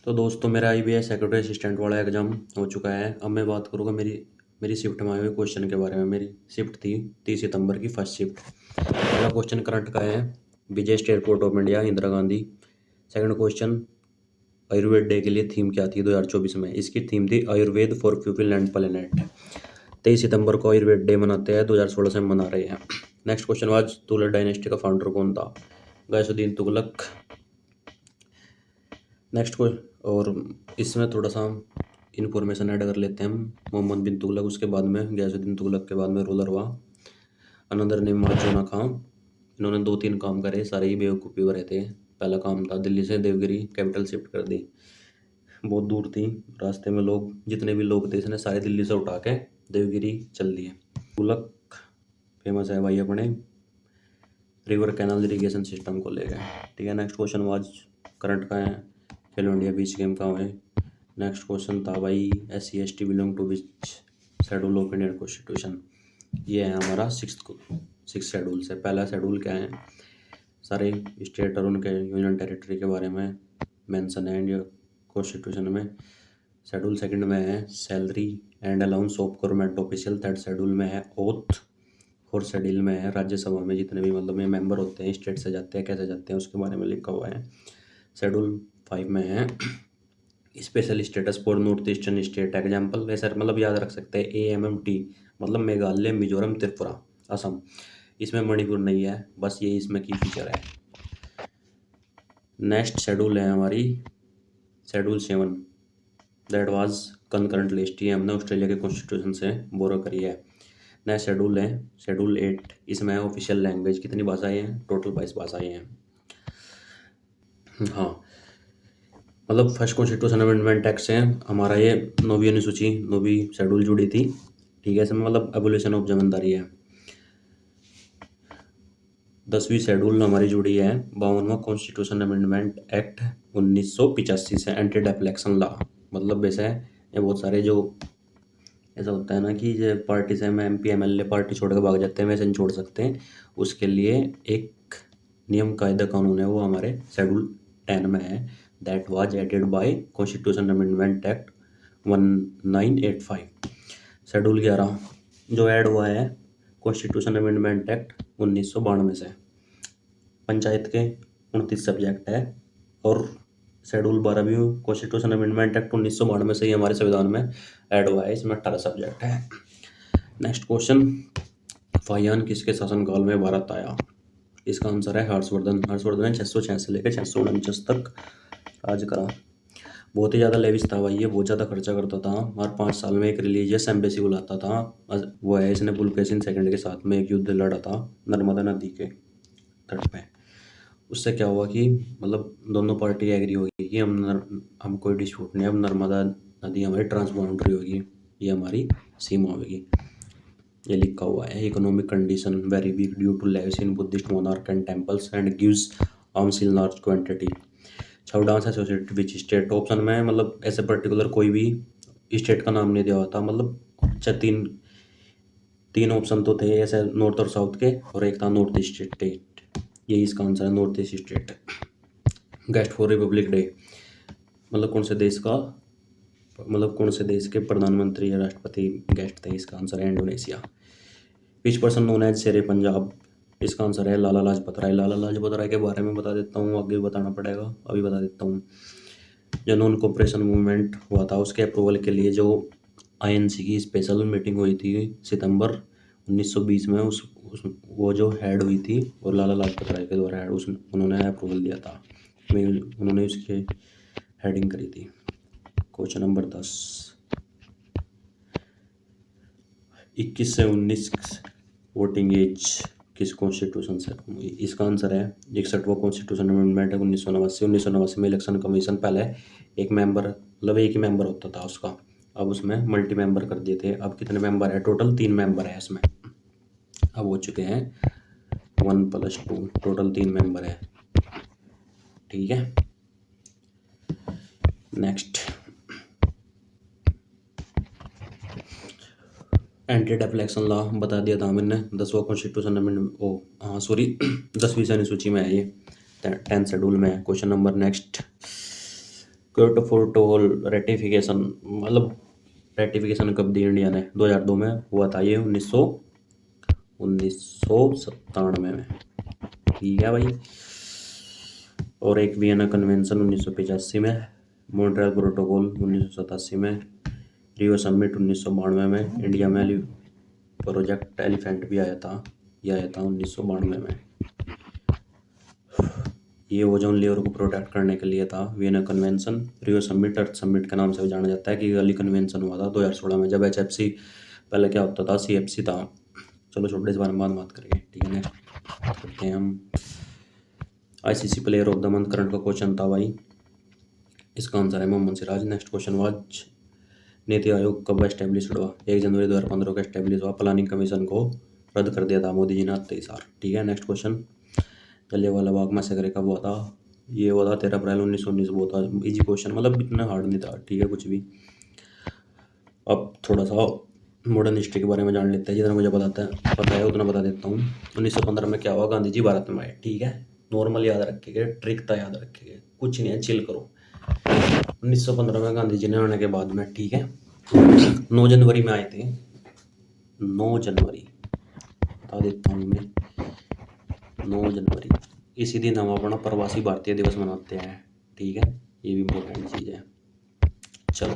तो दोस्तों मेरा IBS सेक्रेटरी असिस्टेंट वाला एग्ज़ाम हो चुका है। अब मैं बात करूँगा मेरी मेरी शिफ्ट में आए हुए क्वेश्चन के बारे में। मेरी शिफ्ट थी 30 सितंबर की फर्स्ट शिफ्ट। पहला क्वेश्चन करंट का है, biggest airport of India Indira Gandhi. Second question, Ayurveda day के लिए थीम क्या थी 2024 में? इसकी थीम थी Ayurveda for people and planet. 23 सितंबर को आयुर्वेद डे मनाते हैं, 2016 से मना रहे हैं। नेक्स्ट क्वेश्चन आज, तुगलक डायनेस्टी का फाउंडर कौन था? गयासुद्दीन तुगलक। नेक्स्ट को और इसमें थोड़ा सा इन्फॉर्मेशन ऐड कर लेते हैं हम। मोहम्मद बिन तुगलक, उसके बाद में गयासुद्दीन तुगलक के बाद में रूलर हुआ। अनदर नेम मार्जोना खां। इन्होंने 2-3 काम करे, सारे ही बेवकूफ़ी भरे थे। पहला काम था दिल्ली से देवगिरी कैपिटल शिफ्ट कर दी, बहुत दूर थी। रास्ते में लोग, जितने भी लोग थे, इसने सारे दिल्ली से उठा के देवगिरी चल दिए। तुगलक फेमस है भाई अपने रिवर कैनाल इरीगेशन सिस्टम को लेकर। ठीक है। नेक्स्ट क्वेश्चन आज करंट का है, खेलो इंडिया बीच गेम कहाँ है? नेक्स्ट क्वेश्चन था भाई, SC ST belong to which schedule of Indian constitution? ये है हमारा सिक्स शेड्यूल से। पहला शेड्यूल क्या है, सारे स्टेट और उनके यूनियन टेरिटरी के बारे में मेंशन है इंडिया कॉन्स्टिट्यूशन में। शेड्यूल सेकंड में है salary and allowance of government official. Third schedule में है ओथ। फोर्थ शेड्यूल में है राज्यसभा में जितने भी मतलब ये मेंबर होते हैं, स्टेट से जाते हैं, कैसे जाते हैं, उसके बारे में लिखा हुआ है। शेड्यूल 5 में है special status for north eastern state. Example ऐसा मतलब याद रख सकते हैं, AMMT मतलब मेघालय, मिजोरम, त्रिपुरा, असम। इसमें मणिपुर नहीं है, बस ये इसमें की फीचर है। नेक्स्ट शेड्यूल है हमारी schedule 7, that was concurrent list. ये हमने ऑस्ट्रेलिया के कॉन्स्टिट्यूशन से बोरो करी है। नेक्स्ट शेड्यूल है शेड्यूल 8, इसमें ऑफिशियल लैंग्वेज कितनी भाषाएं हैं? टोटल 22 भाषाएं हैं। हाँ, मतलब फर्स्ट कॉन्स्टिट्यूशन अमेंडमेंट एक्ट से हमारा ये 9वीं अनुसूची 9वीं शेड्यूल जुड़ी थी। ठीक है, इसमें मतलब एबोलिशन ऑफ जमींदारी है। 10वीं शेड्यूल हमारी जुड़ी है 52वां कॉन्स्टिट्यूशन अमेंडमेंट एक्ट 1985 से, एंटी डिफलेक्शन लॉ। मतलब वैसे ये बहुत सारे जो ऐसा होता है ना कि जो पार्टी से MP MLA पार्टी छोड़ कर भाग जाते हैं, वैसे नहीं छोड़ सकते हैं। उसके लिए एक नियम कायदा कानून है, वो हमारे शेड्यूल 10 में है। That was added by constitution amendment act 1985। Schedule 11 जो ऐड हुआ है कॉन्स्टिट्यूशन अमेंडमेंट एक्ट 1992 से। पंचायत के 29 सब्जेक्ट है, और शेड्यूल 12 भी कॉन्स्टिट्यूशन अमेंडमेंट एक्ट 1992 से ही हमारे संविधान में ऐड हुआ है। इसमें 18 सब्जेक्ट है। नेक्स्ट क्वेश्चन, फाहियान किसके शासनकाल में भारत आया? इसका आंसर है हर्षवर्धन। हर्षवर्धन ने 606 से लेकर 649 तक राज करा। बहुत ही ज़्यादा लेविश था भाई, ये बहुत ज़्यादा खर्चा करता था। हर 5 साल में एक रिलीजियस एम्बेसी बुलाता था। वो है, इसने पुलकेशिन सेकंड के साथ में एक युद्ध लड़ा था नर्मदा नदी के तट पे। उससे क्या हुआ कि मतलब दोनों पार्टी एग्री होगी कि हम कोई डिस्प्यूट नहीं, अब नर्मदा नदी हमारी ट्रांसबाउंड्री होगी, ये हमारी सीमा होगी। ये लिखा हुआ है। Economic condition very weak due to lavish in Buddhist monarch and temples and gives arms in large quantity. Chavdas associated which state? Option में मतलब ऐसे पर्टिकुलर कोई भी स्टेट का नाम नहीं दिया हुआ था। मतलब अच्छा, तीन ऑप्शन तो थे ऐसे, नॉर्थ और साउथ के, और एक था नॉर्थ ईस्ट स्टेट। यही इसका आंसर है, north east state. Guest for Republic day मतलब कौन से देश का, मतलब कौन से देश के प्रधानमंत्री या राष्ट्रपति गेस्ट थे? इसका आंसर है Indonesia. Which person known as Shere Punjab? इसका आंसर है लाला लाजपत राय। लाला लाजपत राय के बारे में बता देता हूँ, आगे बताना पड़ेगा, अभी बता देता हूँ। जो नॉन कोऑपरेशन मूवमेंट हुआ था, उसके अप्रूवल के लिए जो INC की स्पेशल मीटिंग हुई थी सितंबर 1920 में, वो जो हेड हुई थी, और लाला लाजपत राय के द्वारा हेड, उन्होंने अप्रूवल दिया था, उन्होंने उसकी हेडिंग करी थी। क्वेश्चन नंबर 10, 21 से 19 वोटिंग एज किस कॉन्स्टिट्यूशन से? इसका आंसर है 61वां कॉन्स्टिट्यूशन अमेंडमेंट है 1989। 1989 में इलेक्शन कमीशन पहले एक मेंबर, मतलब एक ही मेंबर होता था उसका, अब उसमें मल्टी मेंबर कर दिए थे। अब कितने मेंबर है? टोटल 3 मेंबर है इसमें, अब हो चुके हैं 1+2, टोटल 3 मेंबर है। ठीक है। नेक्स्ट, एंटी डिफलेक्शन लॉ बता दिया था मैंने। 10वां कॉन्स्टिट्यूशन अमेंडमेंट, हाँ सॉरी 10वीं अनुसूची में है ये, 10th शेड्यूल में है। Question number next, Kyoto protocol ratification, मतलब रेटिफिकेशन कब दी इंडिया ने? 2002 में हुआ था ये, 1997 में। ठीक है भाई। और एक वियना कन्वेंशन 1985 में, मॉन्ट्रियल प्रोटोकॉल 1987 में, रियो समिट 1992 में, इंडिया में प्रोजेक्ट एलिफेंट भी आया था, ये आया था 1992 में। ये ओजोन लेयर को प्रोटेक्ट करने के लिए था वियना कन्वेंशन। रियो समिट अर्थ समिट के नाम से भी जाना जाता है कि अर्ली कन्वेंशन हुआ था 2016 में, जब HFC, पहले क्या होता था CFC था। चलो छोटे इस बारे में बात करेंगे। ठीक है, नेक्स्ट करते हैं हम। ICC player of the month current का क्वेश्चन था भाई, इसका आंसर है Mohammed Siraj. Next question was, NITI Aayog कब एस्टेब्लिश्ड हुआ? 1 जनवरी 2015 को एस्टेब्लिश हुआ। प्लानिंग कमीशन को रद्द कर दिया था मोदी जी ने 23 ठीक है, next question, Jallianwala Bagh massacre कब हुआ था? ये हुआ था 13 अप्रैल 1919 को था। इजी क्वेश्चन, मतलब इतना हार्ड नहीं था। ठीक है, कुछ भी। अब थोड़ा सा मॉडर्न हिस्ट्री के बारे में जान लेते हैं, जितना मुझे पता है उतना बता देता हूँ। 1915 में क्या हुआ? गांधी जी भारत में आए। ठीक है, नॉर्मल याद रखेंगे, ट्रिक था याद रखेंगे, कुछ नहीं है, चिल करो। 1915 में गांधी जी ने आने के बाद में, ठीक है, 9 जनवरी में आए थे। 9 जनवरी बता देता हूँ मैं, 9 जनवरी, इसी दिन हम अपना प्रवासी भारतीय दिवस मनाते हैं। ठीक है, ये भी इम्पोर्टेंट चीज़ है। चलो,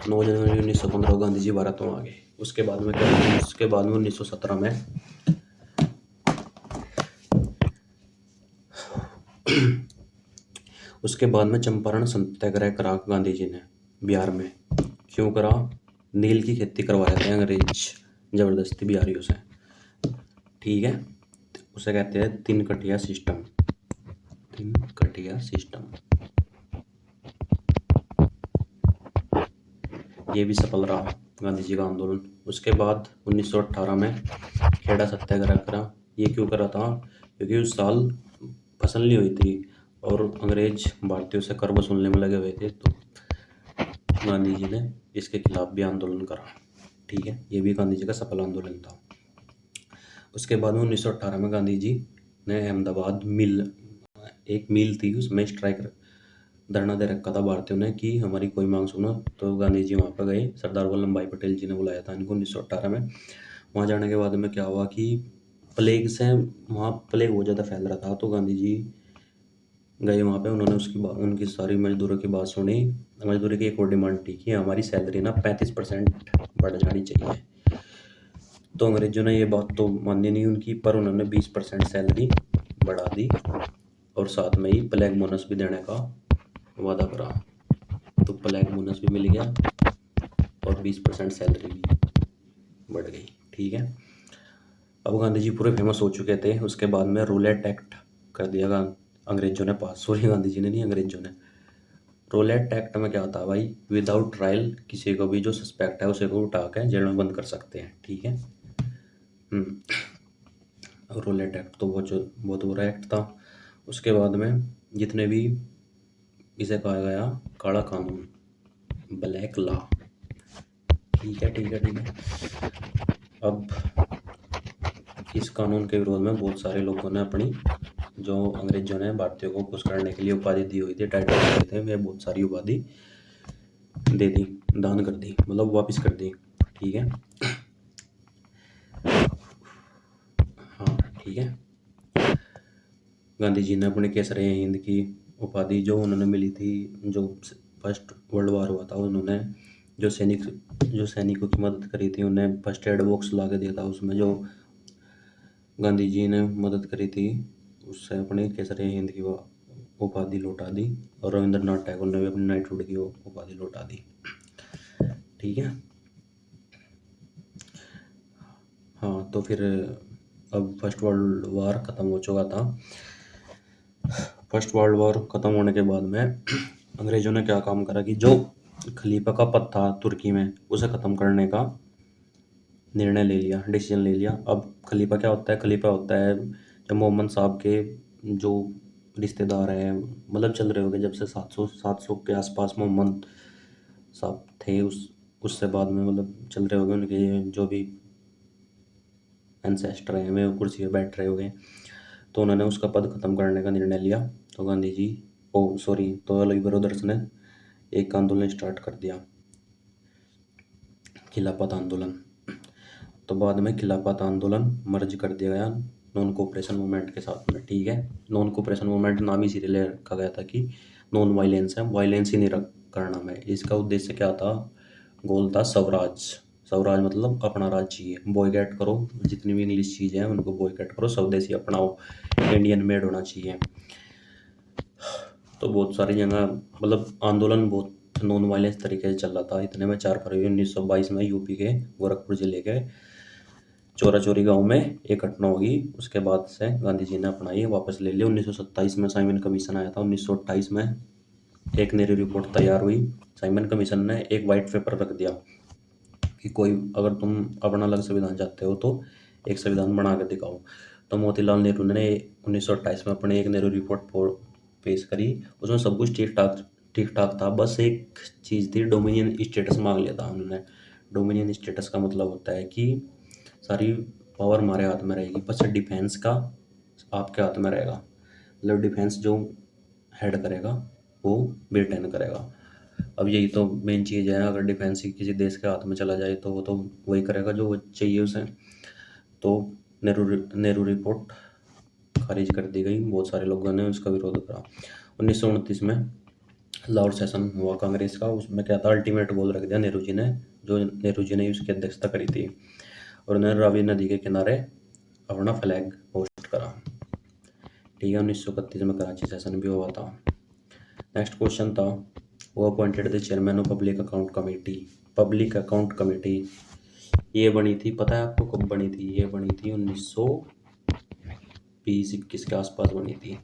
9 जनवरी 1915 को गांधी जी भारत में आ गए। उसके बाद में क्या हुआ? उसके बाद में 1917 में उसके बाद में चंपारण सत्याग्रह करा गांधी जी ने बिहार में। क्यों करा? नील की खेती करवा रहे थे अंग्रेज जबरदस्ती बिहारियों से। ठीक है, उसे कहते हैं तीन कटिया सिस्टम। तीन कटिया सिस्टम, ये भी सफल रहा गांधी जी का आंदोलन। उसके बाद 1918 में खेड़ा सत्याग्रह करा। ये क्यों करा था? क्योंकि उस साल फसल नहीं हुई थी और अंग्रेज भारतीयों से कर वसूलने में लगे हुए थे, तो गांधी जी ने इसके खिलाफ भी आंदोलन करा। ठीक है, ये भी गांधी जी का सफल आंदोलन था। उसके बाद में 1918 में गांधी जी ने अहमदाबाद एक मिल थी, उसमें स्ट्राइक धरना दे रखा था भारतीयों ने कि हमारी कोई मांग सुनो। तो गांधी जी वहाँ पर गए, सरदार वल्लभ भाई पटेल जी ने बुलाया था इनको 1918 में। वहाँ जाने के बाद में क्या हुआ कि प्लेग से, वहाँ प्लेग बहुत ज़्यादा फैल रहा था, तो गांधी जी गए वहाँ पे। उन्होंने उनकी सारी मजदूरों की बात सुनी। मजदूरी की एक और डिमांड थी कि हमारी सैलरी ना 35% बढ़ जानी चाहिए। तो अंग्रेजों ने ये बात तो मानी नहीं उनकी, पर उन्होंने 20% सैलरी बढ़ा दी और साथ में ही प्लेग बोनस भी देने का वादा करा। तो प्लेग बोनस भी मिल गया और 20% सैलरी भी बढ़ गई। ठीक है, अब गांधी जी पूरे फेमस हो चुके थे। उसके बाद में रूलेट एक्ट कर दिया अंग्रेजों ने पास, सॉरी गांधी जी ने नहीं, अंग्रेजों ने। रूलेट एक्ट में क्या था भाई? विदाउट ट्रायल किसी को भी जो सस्पेक्ट है उसे को उठा के जेल में बंद कर सकते हैं। ठीक है, रूलेट एक्ट तो बहुत बुरा एक्ट था। उसके बाद में जितने भी, इसे कहा गया काला कानून, ब्लैक लॉ। ठीक है, ठीक है, ठीक है। अब इस कानून के विरोध में बहुत सारे लोगों ने अपनी, जो अंग्रेजों ने भारतीयों को खुश करने के लिए उपाधि दी हुई थी, टाइटल दिए थे, वे बहुत सारी उपाधि दे दी, दान कर दी, मतलब वापस कर दी। ठीक है, हाँ ठीक है। गांधी जी ने अपने केसर हिंद की उपाधि जो उन्होंने मिली थी, जो फर्स्ट वर्ल्ड वार हुआ था, उन्होंने जो सैनिकों की मदद करी थी, उन्हें फर्स्ट एड बॉक्स ला के दिया था। उसमें जो गांधी जी ने मदद करी थी, उससे अपने केसर हिंद की उपाधि लौटा दी। और रविंद्रनाथ टैगोर ने भी अपनी नाइटहुड की उपाधि लौटा दी। ठीक है, हाँ तो फिर अब फर्स्ट वर्ल्ड वार ख़त्म हो चुका था। फर्स्ट वर्ल्ड वॉर ख़त्म होने के बाद में अंग्रेज़ों ने क्या काम करा कि जो खलीफा का पद था तुर्की में, उसे ख़त्म करने का निर्णय ले लिया, डिसीजन ले लिया। अब खलीफा क्या होता है? खलीफा होता है जब मोहम्मद साहब के जो रिश्तेदार हैं, मतलब चल रहे होंगे जब से 700 के आसपास मोहम्मद साहब थे, उससे बाद में मतलब चल रहे होंगे उनके जो भी एंसेस्टर हैं, वे कुर्सी पर बैठ रहे होंगे। तो उन्होंने उसका पद ख़त्म करने का निर्णय लिया। तो गांधी जी, तो अलोई ब्रदर्स ने एक आंदोलन स्टार्ट कर दिया, खिलाफत आंदोलन। तो बाद में खिलाफत आंदोलन मर्ज कर दिया गया नॉन कोऑपरेशन मूवमेंट के साथ में, ठीक है। नॉन कोऑपरेशन मूवमेंट नाम इसीलिए ले रखा गया था कि नॉन वायलेंस है, वायलेंस ही नहीं करना में। इसका उद्देश्य क्या था, गोल था स्वराज। स्वराज मतलब अपना राज्य चाहिए, बॉयकॉट करो, जितनी भी इंग्लिश चीज़ें हैं उनको बॉयकॉट करो, स्वदेशी अपनाओ, इंडियन मेड होना चाहिए। तो बहुत सारी जगह मतलब आंदोलन बहुत नॉन वायलेंस तरीके से चल रहा था। इतने में 4 फरवरी 1922 में यूपी के गोरखपुर जिले के चोरा चोरी गांव में एक घटना होगी। उसके बाद से गांधी जी ने अपना ये वापस ले लिया। 1927 में साइमन कमीशन आया था। 1928 में एक नेहरू रिपोर्ट तैयार हुई। साइमन कमीशन ने एक वाइट पेपर रख दिया कि कोई अगर तुम अपना अलग संविधान चाहते हो तो एक संविधान बना के दिखाओ। तो मोतीलाल नेहरू ने 1928 में अपने एक नेहरू रिपोर्ट पेश करी। उसमें सब कुछ ठीक ठाक था, बस एक चीज़ थी, डोमिनियन स्टेटस मांग लिया था उन्होंने। डोमिनियन स्टेटस का मतलब होता है कि सारी पावर हमारे हाथ में रहेगी, बस डिफेंस का आपके हाथ में रहेगा। मतलब डिफेंस जो हेड करेगा वो ब्रिटेन करेगा। अब यही तो मेन चीज़ है, अगर डिफेंस ही किसी देश के हाथ में चला जाए तो वो तो वही करेगा जो वो चाहिए उसे। तो नेहरू रिपोर्ट खारिज कर दी गई, बहुत सारे लोगों ने उसका विरोध करा। 1929 में लाहौर सेशन हुआ कांग्रेस का। उसमें क्या था, अल्टीमेट गोल रख दिया नेहरू जी ने, जो नेहरू जी ने उसकी अध्यक्षता करी थी। और उन्होंने रावी नदी के किनारे अपना फ्लैग होस्ट करा, ठीक है। 1931 में कराची सेशन भी हुआ था। नेक्स्ट क्वेश्चन था, वो appointed the chairman of public account committee. Public account committee ये बनी थी, पता है आपको कब बनी थी? ये बनी थी 1920-21 के आसपास बनी थी,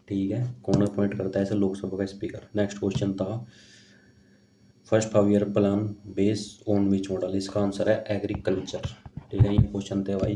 ठीक है। कौन अपॉइंट करता है ऐसे? लोकसभा का स्पीकर। नेक्स्ट क्वेश्चन था, first 5 year plan base on which model. इसका आंसर है एग्रीकल्चर, ठीक है। ये क्वेश्चन थे भाई